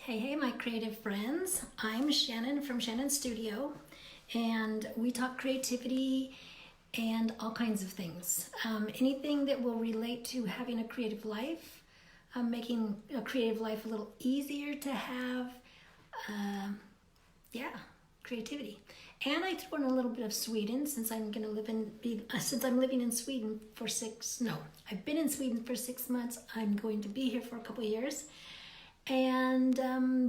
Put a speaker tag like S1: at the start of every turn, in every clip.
S1: Hey, my creative friends. I'm Shannon from Shannon Studio, and we talk creativity and all kinds of things. Anything that will relate to having a creative life, making a creative life a little easier to have. Yeah, creativity. And I threw in a little bit of Sweden since I'm going to since I'm living in Sweden for I've been in Sweden for 6 months. I'm going to be here for a couple of years. And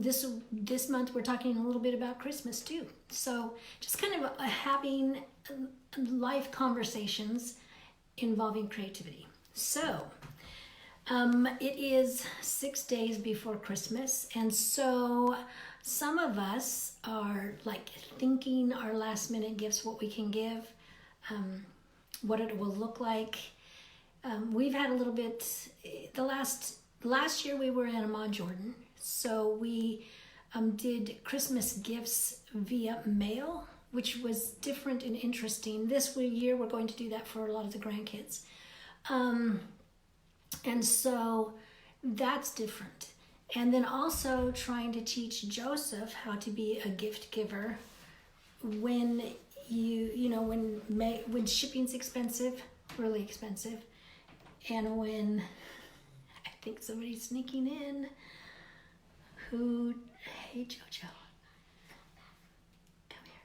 S1: this month we're talking a little bit about Christmas too. So just kind of having life conversations involving creativity. So it is 6 days before Christmas, and so some of us are like thinking our last minute gifts, what we can give, what it will look like. We've had a little bit, last year we were in Amman, Jordan, so we did Christmas gifts via mail, which was different and interesting. This year we're going to do that for a lot of the grandkids. And so that's different. And then also trying to teach Joseph how to be a gift giver when when shipping's expensive, really expensive, and when I think somebody's sneaking in. Hey Jojo, come here.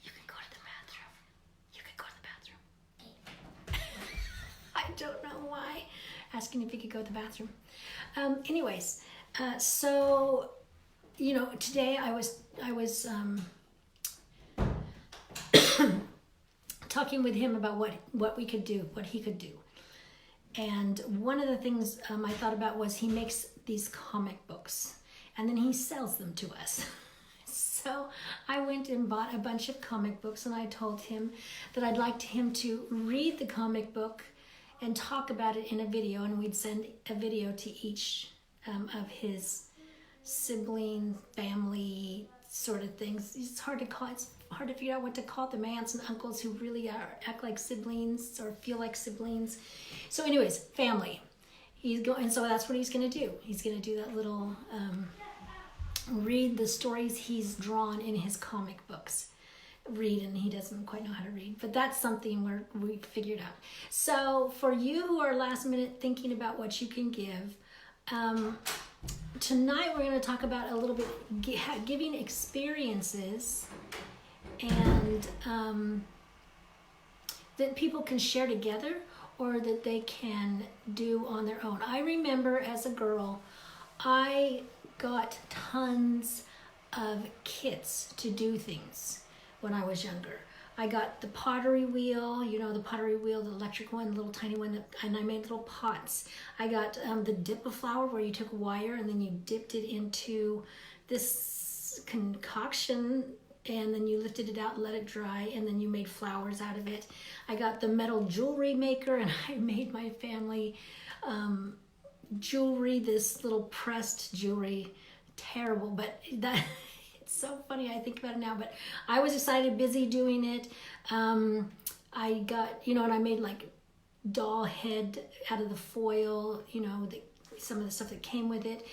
S1: You can go to the bathroom. You can go to the bathroom. I don't know why. Asking if you could go to the bathroom. Anyways, so today I was talking with him about what we could do, what he could do. And one of the things I thought about was he makes these comic books and then he sells them to us. So I went and bought a bunch of comic books, and I told him that I'd like him to read the comic book and talk about it in a video, and we'd send a video to each of his sibling, family sort of things. It's hard to figure out what to call them, aunts and uncles who really act like siblings or feel like siblings. So anyways, family. So that's what he's going to do. He's going to do that little, read the stories he's drawn in his comic books. And he doesn't quite know how to read, but that's something we figured out. So for you who are last minute thinking about what you can give, tonight we're going to talk about a little bit giving experiences and that people can share together or that they can do on their own. I remember as a girl, I got tons of kits to do things when I was younger. I got the pottery wheel, the electric one, the little tiny one, and I made little pots. I got the dip-a-flower, where you took wire and then you dipped it into this concoction, and then you lifted it out and let it dry, and then you made flowers out of it. I got the metal jewelry maker, and I made my family jewelry, this little pressed jewelry. Terrible, but that it's so funny. I think about it now, but I was excited, busy doing it. I got, and I made like doll head out of the foil, some of the stuff that came with it.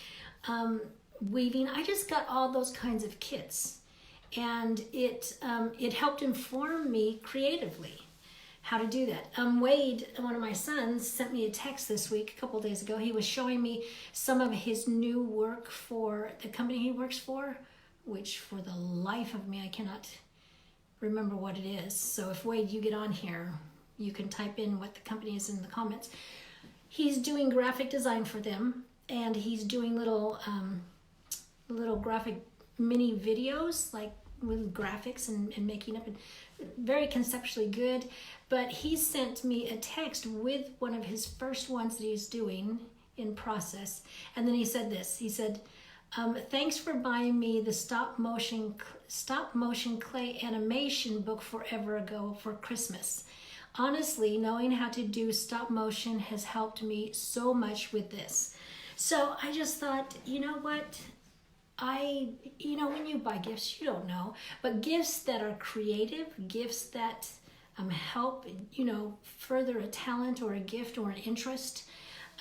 S1: Weaving, I just got all those kinds of kits, and it helped inform me creatively how to do that. Wade, one of my sons, sent me a text this week, a couple days ago. He was showing me some of his new work for the company he works for, which for the life of me, I cannot remember what it is. So if Wade, you get on here, you can type in what the company is in the comments. He's doing graphic design for them, and he's doing little graphic mini videos, like with graphics and making up, and very conceptually good. But he sent me a text with one of his first ones that he's doing in process, and then he said this. He said, thanks for buying me the stop motion clay animation book forever ago for Christmas. Honestly, knowing how to do stop motion has helped me so much with this. So I just thought, you know what? When you buy gifts, you don't know, but gifts that are creative, gifts that help, further a talent or a gift or an interest,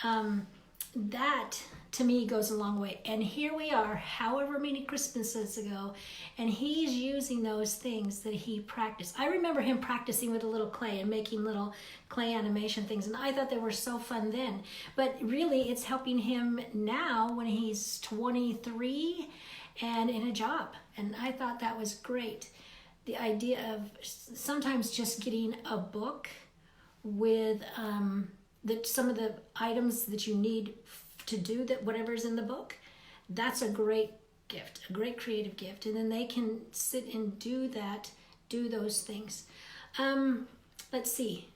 S1: that to me goes a long way. And here we are, however many Christmases ago, and he's using those things that he practiced. I remember him practicing with a little clay and making little clay animation things, and I thought they were so fun then. But really, it's helping him now when he's 23 and in a job. And I thought that was great. The idea of sometimes just getting a book with some of the items that you need to do that, whatever's in the book, that's a great gift, a great creative gift. And then they can sit and do those things. Let's see.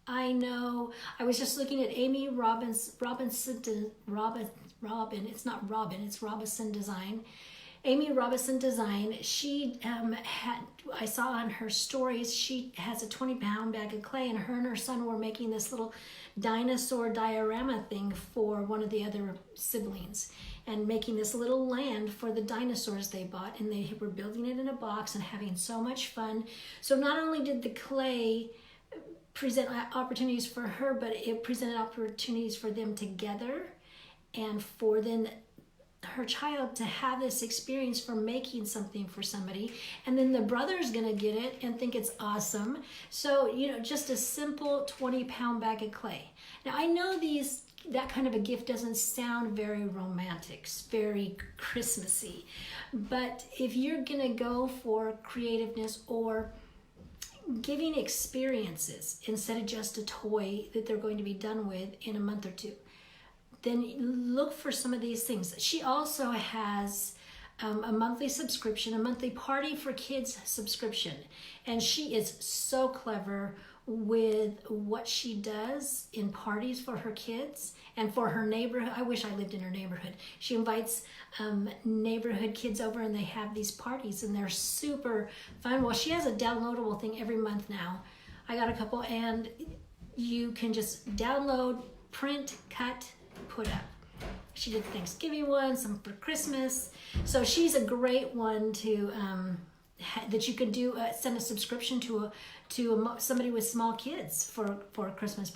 S1: I know, I was just looking at Amy Robinson, it's not Robin, it's Robinson Design. Amy Robinson Design, she I saw on her stories, she has a 20-pound bag of clay, and her son were making this little dinosaur diorama thing for one of the other siblings, and making this little land for the dinosaurs they bought, and they were building it in a box and having so much fun. So not only did the clay present opportunities for her, but it presented opportunities for them together, and for then her child to have this experience for making something for somebody, and then the brother's gonna get it and think it's awesome. So, just a simple 20-pound bag of clay. Now, I know that kind of a gift doesn't sound very romantic, very Christmassy, but if you're gonna go for creativeness or giving experiences instead of just a toy that they're going to be done with in a month or two, then look for some of these things. She also has a monthly subscription, a monthly Party for Kids subscription. And she is so clever with what she does in parties for her kids and for her neighborhood. I wish I lived in her neighborhood. She invites neighborhood kids over, and they have these parties, and they're super fun. Well, she has a downloadable thing every month now. I got a couple, and you can just download, print, cut, put up. She did the Thanksgiving one, some for Christmas. So she's a great one to that you can do. Send a subscription to somebody with small kids for a Christmas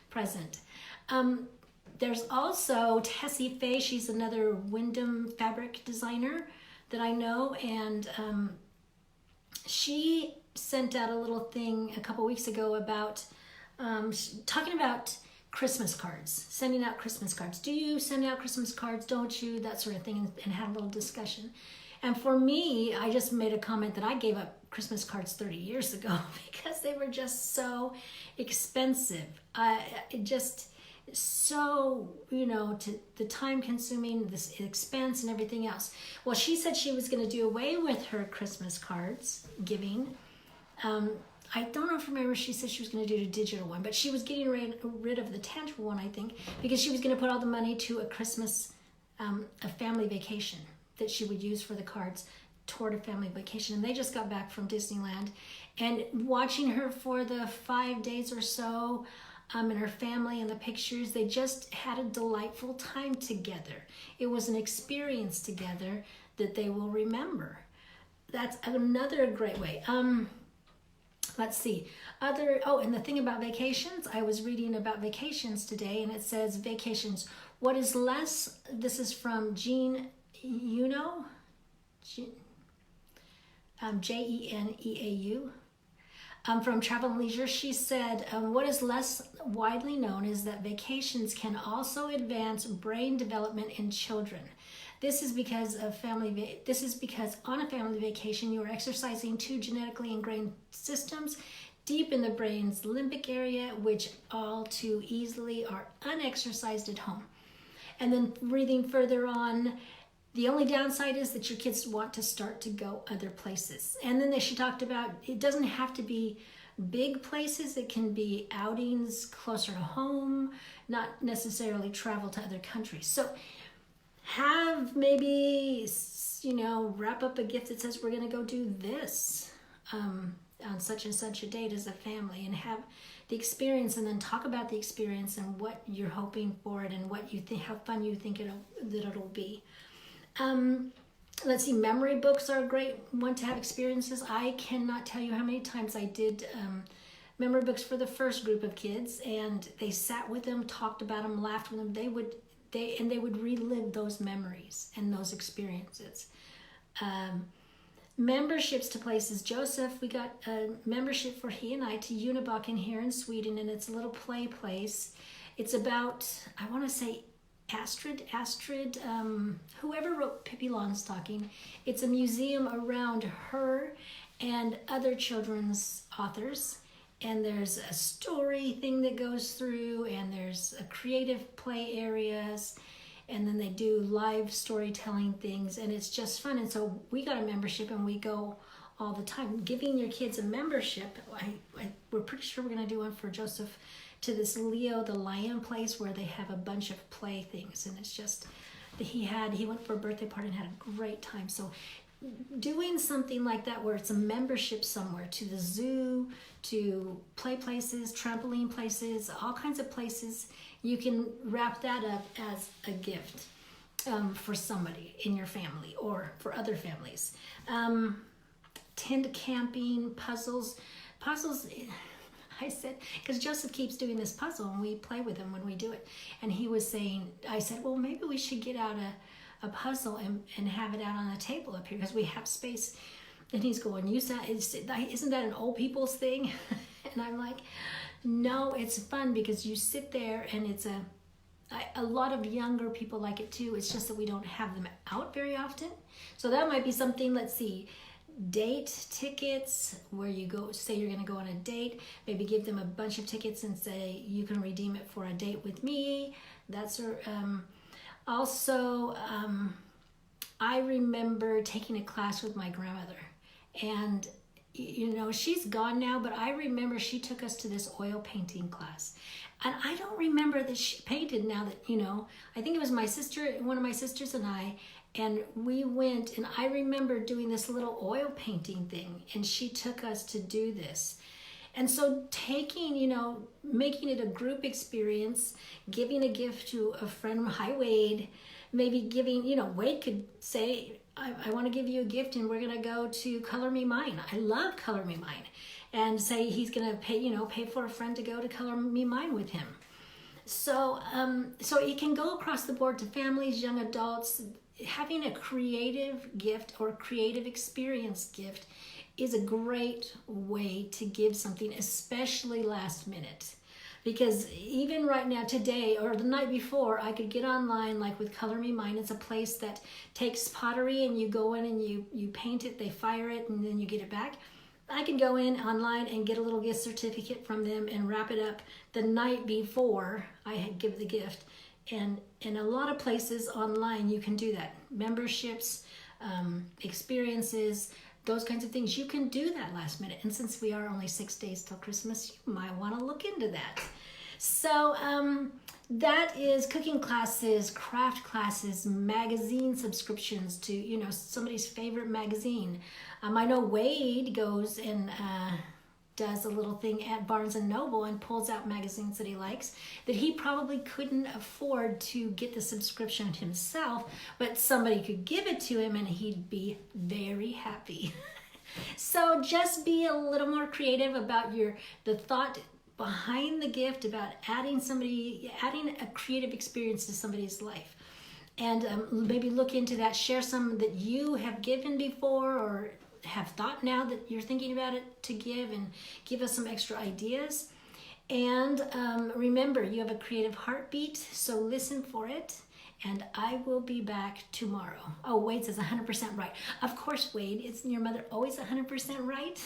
S1: present. There's also Tessie Faye. She's another Wyndham fabric designer that I know, and she sent out a little thing a couple weeks ago about talking about Christmas cards, sending out Christmas cards. Do you send out Christmas cards? Don't you? That sort of thing, and had a little discussion. And for me, I just made a comment that I gave up Christmas cards 30 years ago because they were just so expensive. Just so, to the time consuming, this expense and everything else. Well, she said she was going to do away with her Christmas cards giving. I don't know if remember, she said she was going to do a digital one, but she was getting rid of the tangible one, I think, because she was going to put all the money to a Christmas, a family vacation that she would use for the cards toward a family vacation. And they just got back from Disneyland, and watching her for the 5 days or so, and her family and the pictures, they just had a delightful time together. It was an experience together that they will remember. That's another great way. Let's see. And the thing about vacations, I was reading about vacations today, and it says vacations. What is less, this is from Jean Jeneau, Jeneau, from Travel and Leisure. She said, what is less widely known is that vacations can also advance brain development in children. This is because on a family vacation, you are exercising two genetically ingrained systems deep in the brain's limbic area, which all too easily are unexercised at home. And then reading further on, the only downside is that your kids want to start to go other places. And then she talked about, it doesn't have to be big places. It can be outings closer to home, not necessarily travel to other countries. So have maybe, wrap up a gift that says we're going to go do this on such and such a date as a family, and have the experience, and then talk about the experience and what you're hoping for it, and what you think, how fun you think it'll be. Let's see, memory books are a great one to have experiences. I cannot tell you how many times I did memory books for the first group of kids, and they sat with them, talked about them, laughed with them. they would relive those memories and those experiences. Memberships to places. Joseph, we got a membership for he and I to Unibaken here in Sweden, and it's a little play place. It's about, I want to say, Astrid, whoever wrote Pippi Longstocking. It's a museum around her and other children's authors. And there's a story thing that goes through, and there's a creative play areas, and then they do live storytelling things, and it's just fun. And so we got a membership, and we go all the time. Giving your kids a membership, we're pretty sure we're going to do one for Joseph, to this Leo the Lion place where they have a bunch of play things, and it's just he went for a birthday party and had a great time. So doing something like that where it's a membership somewhere, to the zoo, to play places, trampoline places, all kinds of places, you can wrap that up as a gift for somebody in your family or for other families. Tent camping, puzzles. I said, because Joseph keeps doing this puzzle and we play with him when we do it. And he was saying, I said, well, maybe we should get out a puzzle and have it out on the table up here because we have space. And he's going, isn't that an old people's thing? And I'm like, no, it's fun because you sit there, and it's a lot of younger people like it too. It's just that we don't have them out very often. So that might be something. Let's see. Date tickets, where you go, say you're going to go on a date, maybe give them a bunch of tickets and say you can redeem it for a date with me. That's also I remember taking a class with my grandmother, and she's gone now, but I remember she took us to this oil painting class, and I don't remember that she painted. Now that I think it was one of my sisters and I. And we went, and I remember doing this little oil painting thing, and she took us to do this. And so making it a group experience, giving a gift to a friend, hi Wade, maybe giving, Wade could say, I want to give you a gift and we're going to go to Color Me Mine. I love Color Me Mine. And say he's going to pay for a friend to go to Color Me Mine with him. So it can go across the board to families, young adults. Having a creative gift or creative experience gift is a great way to give something, especially last minute. Because even right now, today or the night before, I could get online, like with Color Me Mine. It's a place that takes pottery and you go in and you paint it, they fire it, and then you get it back. I can go in online and get a little gift certificate from them and wrap it up the night before I give the gift. And in a lot of places online, you can do that. Memberships, experiences, those kinds of things. You can do that last minute. And since we are only 6 days till Christmas, you might want to look into that. So that is cooking classes, craft classes, magazine subscriptions to, somebody's favorite magazine. I know Wade goes and does a little thing at Barnes & Noble and pulls out magazines that he likes that he probably couldn't afford to get the subscription himself, but somebody could give it to him and he'd be very happy. So just be a little more creative about the thought behind the gift, about adding a creative experience to somebody's life. And maybe look into that, share some that you have given before or have thought now that you're thinking about it to give, and give us some extra ideas. And remember, you have a creative heartbeat, so listen for it. And I will be back tomorrow. Oh, Wade says 100% right. Of course, Wade, isn't your mother always 100% right?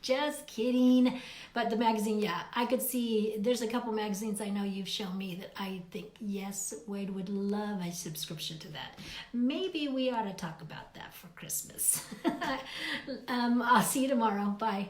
S1: Just kidding. But the magazine, yeah, I could see there's a couple magazines I know you've shown me that I think, yes, Wade would love a subscription to that. Maybe we ought to talk about that for Christmas. I'll see you tomorrow. Bye.